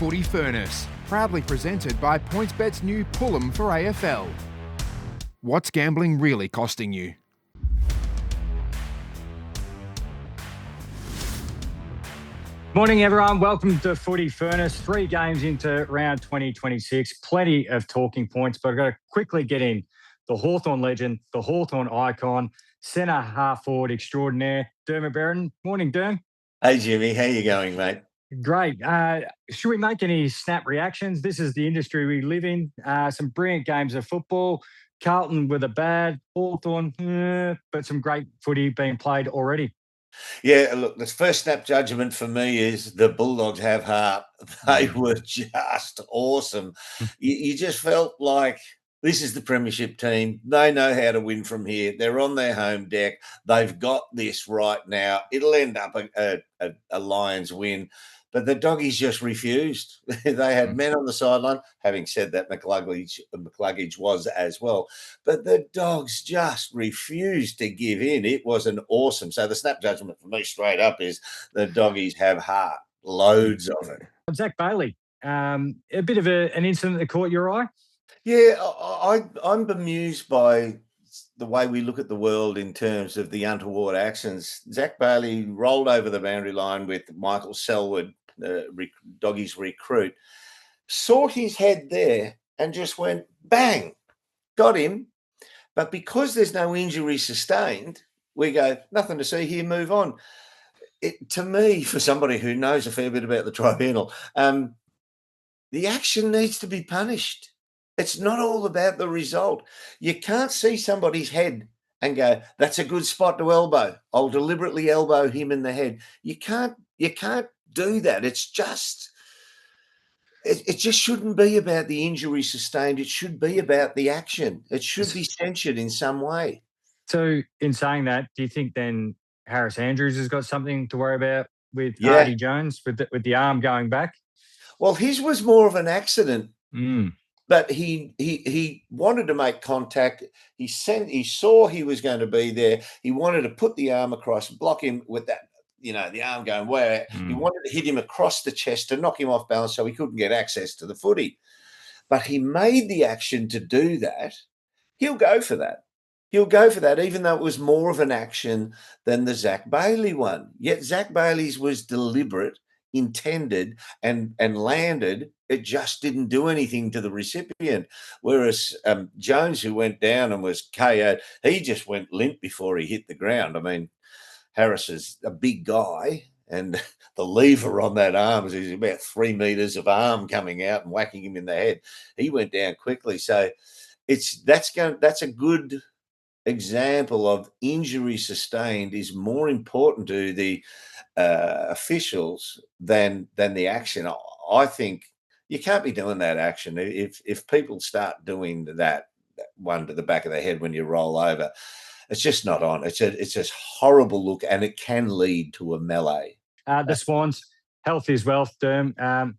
Footy Furnace, proudly presented by PointsBet's new Pull 'em for AFL. What's gambling really costing you? Morning, everyone. Welcome to Footy Furnace. 3 games into round 2026. Plenty of talking points, but I've got to quickly get in the Hawthorn legend, the Hawthorn icon, centre half forward extraordinaire, Dermott Brereton. Morning, Derm. Hey, Jimmy. How you going, mate? Great. Should we make any snap reactions? This is the industry we live in. Some brilliant games of football. Carlton with a bad, Hawthorn, but some great footy being played already. Yeah, look, the first snap judgment for me is the Bulldogs have heart. They were just awesome. You just felt like this is the premiership team. They know how to win from here. They're on their home deck. They've got this right now. It'll end up a Lions win. But the Doggies just refused. They had men on the sideline. Having said that, McCluggage was as well. But the Dogs just refused to give in. It was an awesome. So the snap judgment for me straight up is the Doggies have heart. Loads of it. Zach Bailey, a bit of an incident that caught your eye? Yeah, I'm bemused by the way we look at the world in terms of the untoward actions. Zach Bailey rolled over the boundary line with Michael Selwood, Doggies recruit, saw his head there and just went, bang, got him. But because there's no injury sustained, we go, nothing to see here, move on. To me, for somebody who knows a fair bit about the tribunal, the action needs to be punished. It's not all about the result. You can't see somebody's head and go, that's a good spot to elbow. I'll deliberately elbow him in the head. You can't do that. It just shouldn't be about the injury sustained. It should be about the action. It should be censured in some way. So in saying that, do you think then Harris Andrews has got something to worry about with Artie Jones with the arm going back? Well, his was more of an accident. But he wanted to make contact. He saw he was going to be there. He wanted to put the arm across, block him with that, the arm going where he wanted to hit him across the chest to knock him off balance so he couldn't get access to the footy. But he made the action to do that. He'll go for that. He'll go for that, even though it was more of an action than the Zach Bailey one. Yet Zach Bailey's was deliberate, intended, and landed. It just didn't do anything to the recipient. Whereas Jones, who went down and was KO'd, he just went limp before he hit the ground. I mean, Harris is a big guy, and the lever on that arm is about 3 meters of arm coming out and whacking him in the head. He went down quickly. So that's a good example of injury sustained is more important to the officials than the action. I think you can't be doing that action. If people start doing that one to the back of the head when you roll over, it's just not on. It's a horrible look, and it can lead to a melee. The Swans, health is wealth, Derm.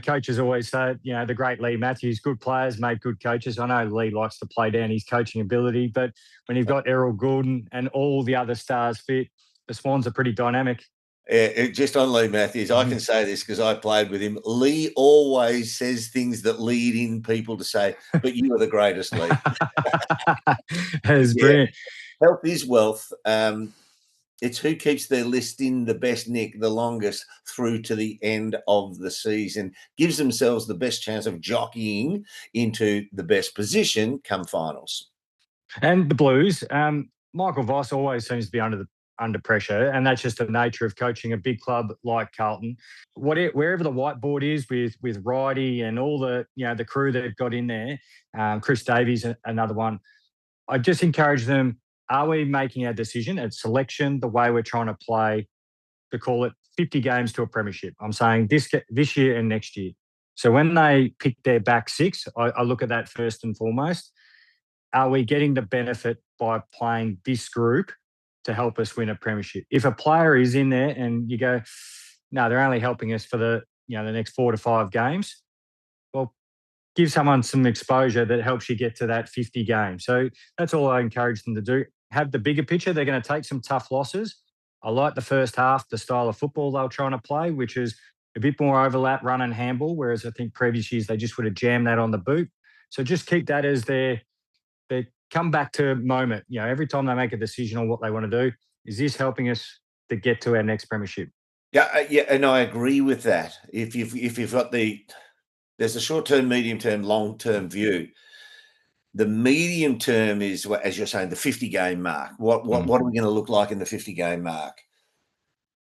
Coaches always say, the great Lee Matthews, good players make good coaches. I know Lee likes to play down his coaching ability, but when you've got Errol Goulden and all the other stars fit, the Swans are pretty dynamic. Just on Lee Matthews, I can say this because I played with him. Lee always says things that lead in people to say, but you are the greatest, Lee. That is brilliant. Health is wealth. It's who keeps their list in the best nick the longest through to the end of the season, gives themselves the best chance of jockeying into the best position come finals. And the Blues, Michael Voss always seems to be under pressure, and that's just the nature of coaching a big club like Carlton. Wherever the whiteboard is with Righty and all the the crew that have got in there, Chris Davies, another one. I just encourage them. Are we making our decision at selection the way we're trying to play, to call it 50 games to a premiership? I'm saying this year and next year. So when they pick their back six, I look at that first and foremost. Are we getting the benefit by playing this group to help us win a premiership? If a player is in there and you go, no, they're only helping us for the next 4 to 5 games, well, give someone some exposure that helps you get to that 50 games. So that's all I encourage them to do. Have the bigger picture. They're going to take some tough losses. I like the first half, the style of football they're trying to play, which is a bit more overlap, run and handball, whereas I think previous years they just would have jammed that on the boot. So just keep that as their come back to moment. Every time they make a decision on what they want to do, is this helping us to get to our next premiership? Yeah, and I agree with that. If you've got there's a short-term, medium-term, long-term view. The medium term is, as you're saying, the 50-game mark. What are we going to look like in the 50-game mark?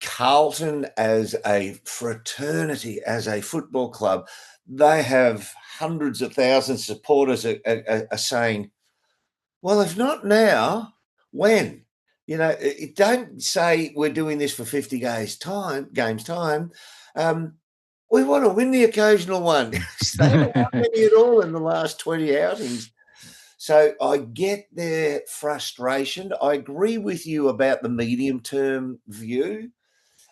Carlton, as a fraternity, as a football club, they have hundreds of thousands of supporters are saying, well, if not now, when? Don't say we're doing this for 50 games time. We want to win the occasional one. They haven't won many at all in the last 20 outings. So I get their frustration. I agree with you about the medium-term view.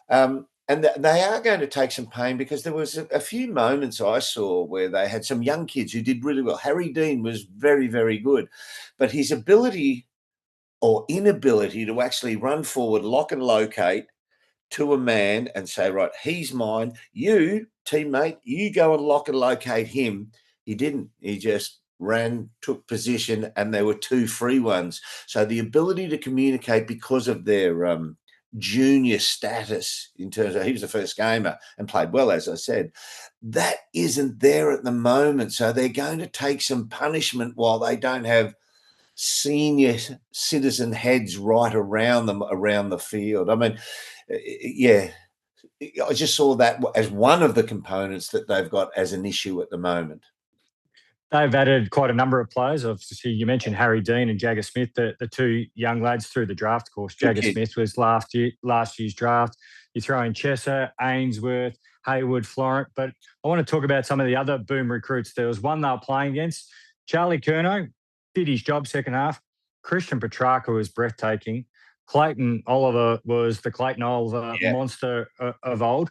And they are going to take some pain, because there was a few moments I saw where they had some young kids who did really well. Harry Dean was very, very good. But his ability or inability to actually run forward, lock and locate to a man and say, right, he's mine. You, teammate, you go and lock and locate him. He didn't. He just ran, took position, and there were two free ones. So the ability to communicate, because of their junior status, in terms of he was the first gamer and played well, as I said, that isn't there at the moment. So they're going to take some punishment while they don't have senior citizen heads right around them, around the field. I mean, yeah, I just saw that as one of the components that they've got as an issue at the moment. They've added quite a number of players. Obviously, you mentioned Harry Dean and Jagger Smith, the two young lads through the draft, of course. Jagger Smith was last year's draft. You throw in Chesser, Ainsworth, Hayward, Florent. But I want to talk about some of the other boom recruits. There was one they were playing against. Charlie Curnow did his job second half. Christian Petrarca was breathtaking. Clayton Oliver was the Clayton Oliver monster of old.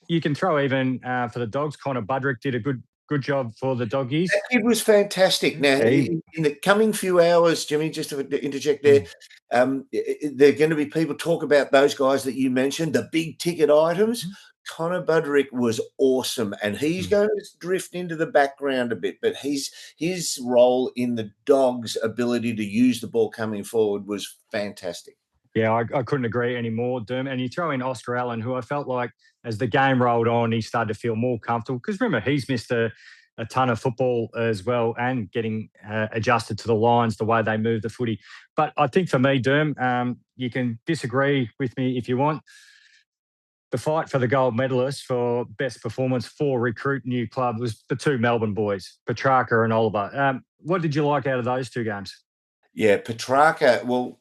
You can throw even for the Dogs, Connor Budrick did a good job for the Doggies. That kid was fantastic. Now, in the coming few hours, Jimmy, just to interject there, there are going to be people talk about those guys that you mentioned, the big ticket items. Connor Budrick was awesome, and he's going to drift into the background a bit, but his role in the Dogs' ability to use the ball coming forward was fantastic. Yeah, I couldn't agree anymore, Dermott. And you throw in Oscar Allen, who I felt like as the game rolled on, he started to feel more comfortable. Because remember, he's missed a ton of football as well, and getting adjusted to the lines, the way they move the footy. But I think for me, Derm, you can disagree with me if you want. The fight for the gold medalist for best performance for recruit new club was the two Melbourne boys, Petrarca and Oliver. What did you like out of those two games? Yeah, Petrarca, well,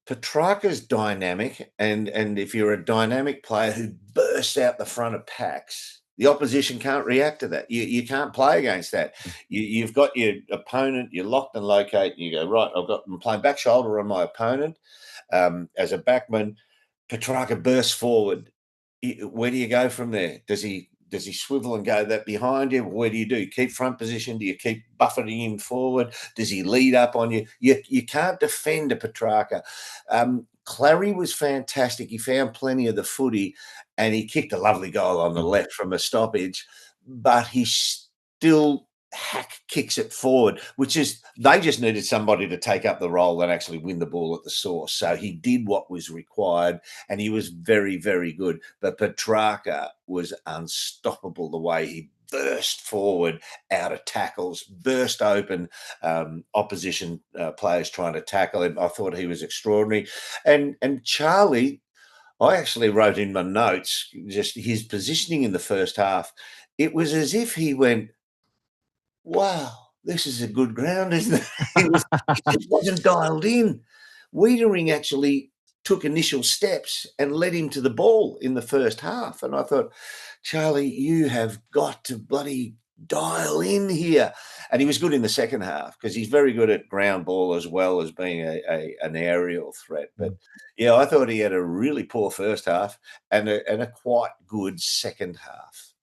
Petrarca's dynamic, and if you're a dynamic player who bursts out the front of packs, the opposition can't react to that. You can't play against that. You've got your opponent, you're locked and locate, and you go, right, I'm playing back shoulder on my opponent. As a backman, Petrarca bursts forward. Where do you go from there? Does he swivel and go that behind you? Where do you do? Keep front position? Do you keep buffeting him forward? Does he lead up on you? You can't defend a Petrarca. Clary was fantastic. He found plenty of the footy, and he kicked a lovely goal on the left from a stoppage, but he still kicks it forward, which is they just needed somebody to take up the role and actually win the ball at the source. So he did what was required, and he was very, very good. But Petrarca was unstoppable the way he burst forward out of tackles, burst open opposition players trying to tackle him. I thought he was extraordinary. And Charlie, I actually wrote in my notes just his positioning in the first half. It was as if he went, wow, this is a good ground, isn't it? He just wasn't dialed in. Wiedering actually took initial steps and led him to the ball in the first half. And I thought, Charlie, you have got to bloody dial in here. And he was good in the second half because he's very good at ground ball as well as being an aerial threat. But, yeah, I thought he had a really poor first half and a quite good second half.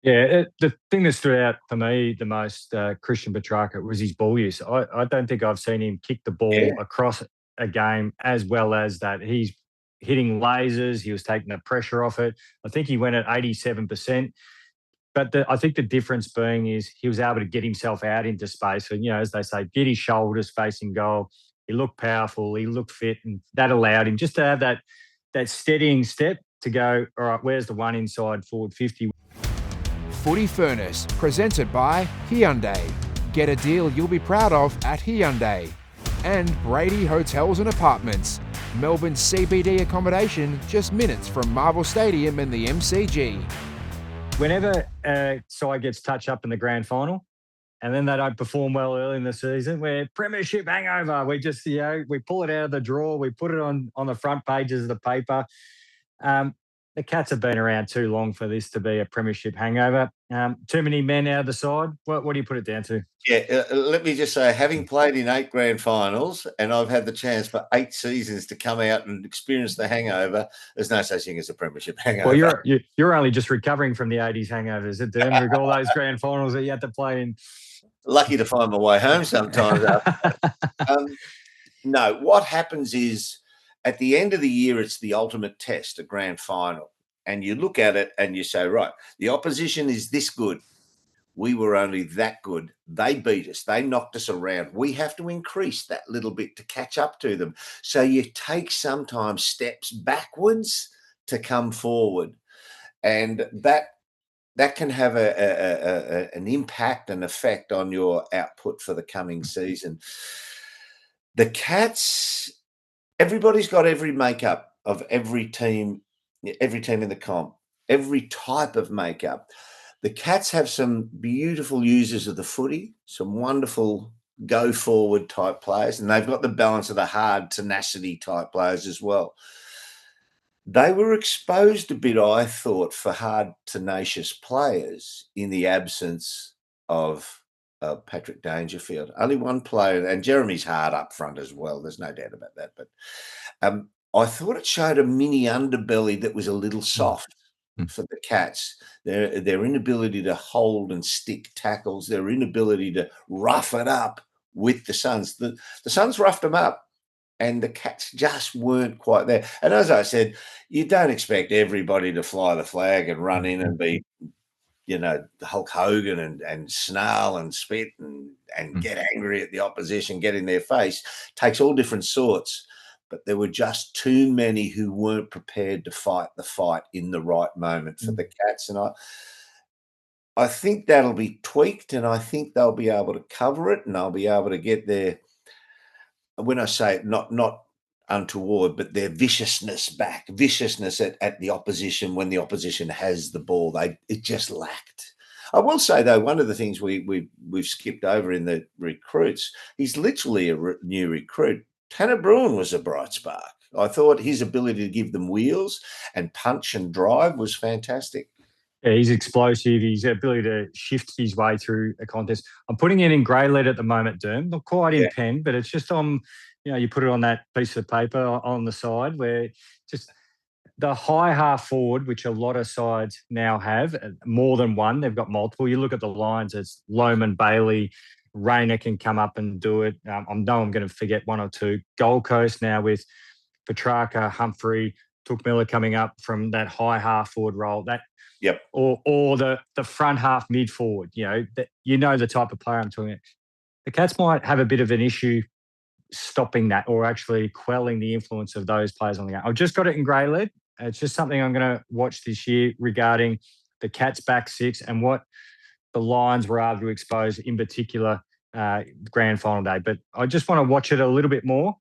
Yeah, the thing that stood out for me the most, Christian Petrarca, was his ball use. I don't think I've seen him kick the ball across a game as well as that. He's hitting lasers. He was taking the pressure off it. I think he went at 87%. But I think the difference being is he was able to get himself out into space. And, as they say, get his shoulders facing goal. He looked powerful. He looked fit. And that allowed him just to have that steadying step to go, all right, where's the one inside forward 50? Footy Furnace, presented by Hyundai. Get a deal you'll be proud of at Hyundai. And Brady Hotels and Apartments, Melbourne's CBD accommodation just minutes from Marvel Stadium and the MCG. Whenever a side gets touched up in the grand final and then they don't perform well early in the season, we're premiership hangover. We just, we pull it out of the drawer. We put it on the front pages of the paper. The Cats have been around too long for this to be a premiership hangover. Too many men out of the side. What do you put it down to? Yeah, let me just say, having played in 8 grand finals, and I've had the chance for 8 seasons to come out and experience the hangover, there's no such thing as a premiership hangover. Well, you're only just recovering from the 80s hangovers, at Derm, with all those grand finals that you had to play in. Lucky to find my way home sometimes. No, what happens is at the end of the year, it's the ultimate test, a grand final. And you look at it and you say, right, the opposition is this good. We were only that good. They beat us. They knocked us around. We have to increase that little bit to catch up to them. So you take sometimes steps backwards to come forward. And that can have an impact and effect on your output for the coming season. The Cats, everybody's got every makeup of every team in the comp, every type of makeup. The Cats have some beautiful users of the footy, some wonderful go-forward type players, and they've got the balance of the hard tenacity type players as well. They were exposed a bit, I thought, for hard, tenacious players in the absence of Patrick Dangerfield. Only one player, and Jeremy's hard up front as well. There's no doubt about that. But I thought it showed a mini underbelly that was a little soft for the Cats. Their inability to hold and stick tackles, their inability to rough it up with the Suns. The Suns roughed them up, and the Cats just weren't quite there. And as I said, you don't expect everybody to fly the flag and run in and be, Hulk Hogan and snarl and spit and get angry at the opposition, get in their face. Takes all different sorts. But there were just too many who weren't prepared to fight the fight in the right moment for the Cats. And I think that'll be tweaked, and I think they'll be able to cover it, and they'll be able to get their, when I say it, not untoward, but their viciousness back, at the opposition when the opposition has the ball. It just lacked. I will say, though, one of the things we've skipped over in the recruits, he's literally a new recruit. Tanner Bruin was a bright spark. I thought his ability to give them wheels and punch and drive was fantastic. Yeah, he's explosive. His ability to shift his way through a contest. I'm putting it in grey lead at the moment, Derm. Not quite in pen, but it's just on, you put it on that piece of paper on the side where just the high half forward, which a lot of sides now have, more than one. They've got multiple. You look at the lines, it's Loman, Bailey, Rayner can come up and do it. I know I'm going to forget one or two. Gold Coast now with Petrarca, Humphrey, Took Miller coming up from that high half forward role. Or the front half mid forward. The type of player I'm talking about. The Cats might have a bit of an issue stopping that or actually quelling the influence of those players on the game. I've just got it in grey lead. It's just something I'm going to watch this year regarding the Cats back six and what the Lions were able to expose, in particular, grand final day. But I just want to watch it a little bit more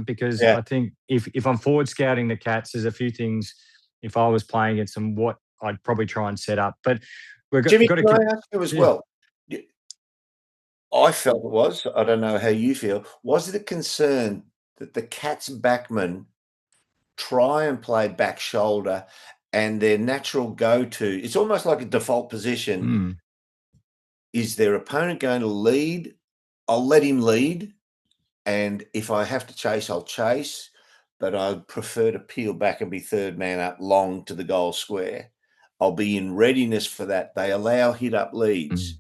because I think if I'm forward scouting the Cats, there's a few things, if I was playing against them, what I'd probably try and set up. But Jimmy, can I ask you as well? I felt it was, I don't know how you feel, was it a concern that the Cats backmen try and play back shoulder and their natural go-to, it's almost like a default position, is their opponent going to lead? I'll let him lead, and if I have to chase, I'll chase, but I'd prefer to peel back and be third man up long to the goal square. I'll be in readiness for that. They allow hit-up leads.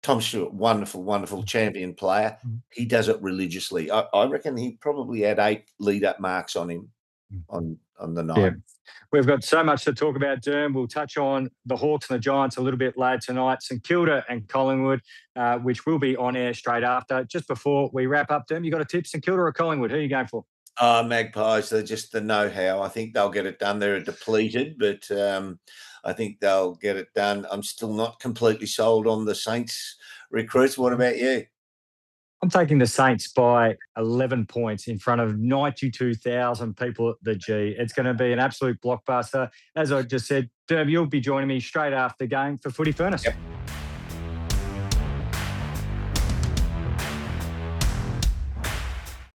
Tom Stewart, wonderful champion player. He does it religiously. I reckon he probably had 8 lead-up marks on him on the night. Yeah. We've got so much to talk about, Derm. We'll touch on the Hawks and the Giants a little bit later tonight. St Kilda and Collingwood, which will be on air straight after. Just before we wrap up, Derm, you got a tip, St Kilda or Collingwood? Who are you going for? Magpies, they're just the know-how. I think they'll get it done. They're depleted, but I think they'll get it done. I'm still not completely sold on the Saints recruits. What about you? I'm taking the Saints by 11 points in front of 92,000 people at the G. It's going to be an absolute blockbuster. As I just said, Derm, you'll be joining me straight after the game for Footy Furnace. Yep.